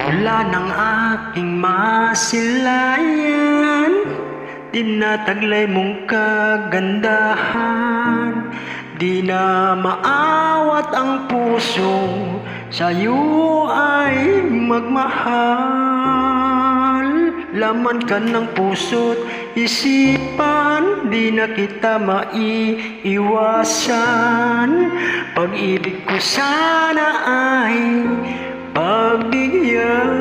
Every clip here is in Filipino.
Pula ng aking masilayan, tinataglay mong kagandahan. Di na maawat ang puso, sa'yo ay magmahal. Laman ka ng puso't isipan, di na kita maiiwasan. Pag-ibig ko sana ay pagbigyan.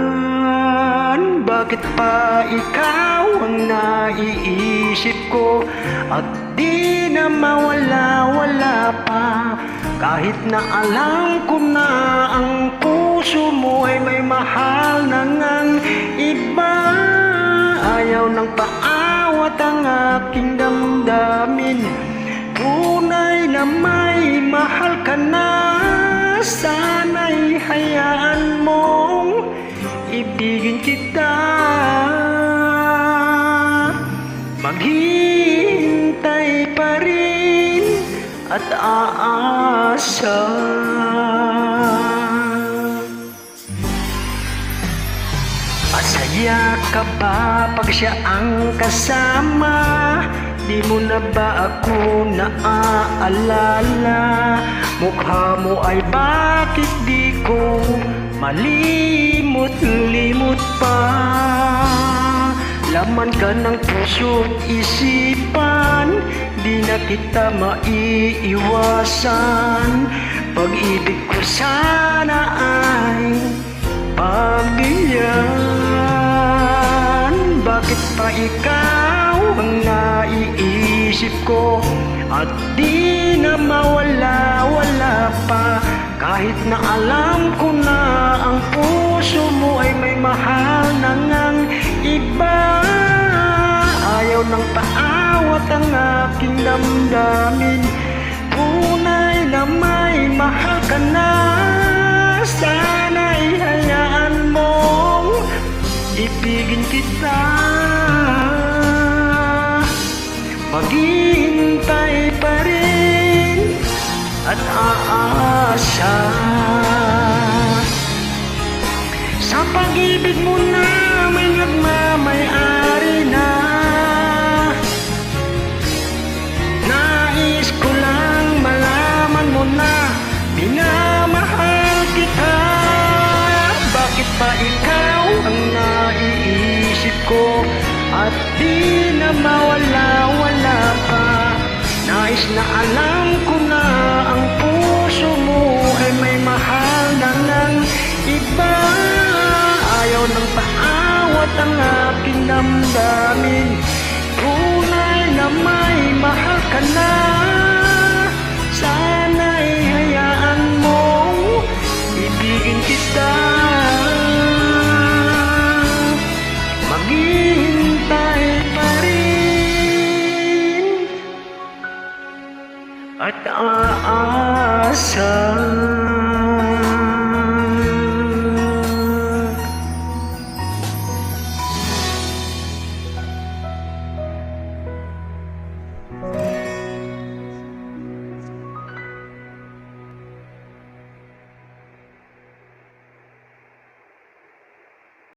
Bakit pa ikaw ang naiisip ko, at di na mawala-wala pa? Kahit na alam ko na ang puso mo ay may mahal na ngang iba. Ayaw ng paawat ang aking damdamin, tunay na may mahal ka na. Sana'y hayaan mong ibigin kita. Maghihintay pa rin at aasa. Masaya ka ba pag siya ang kasama? Di mo na ba ako naaalala? Mukha mo ay bakit di ko malimot-limot pa? Laman ka ng puso't isipan, di na kita maiiwasan. Pag-ibig ko sana ay pagbigyan. Bakit pa ikaw ang naiisip ko, at di na mawala-wala pa? Kahit na alam ko na ang puso mo ay may mahal na ngang iba. Ayaw ng paawat ang aking damdamin, tunay na may mahal ka na. Sana'y hayaan mong ibigin kita. Maghihintay pa rin at aasa. Sa pag-ibig mo na may nagmamay-ari na. Nais ko lang malaman mo na minamahal kita. Bakit pa ikaw ang naiisip ko, at di na mawala-wala pa? Nais na alam ko na ang puso mo ay may mahal na ngang iba. Ayaw ng paawat ang aking damdamin, tunay na may mahal ka na. Sana'y hayaan mong ibigin kita. Maghihintay pa rin at aasa.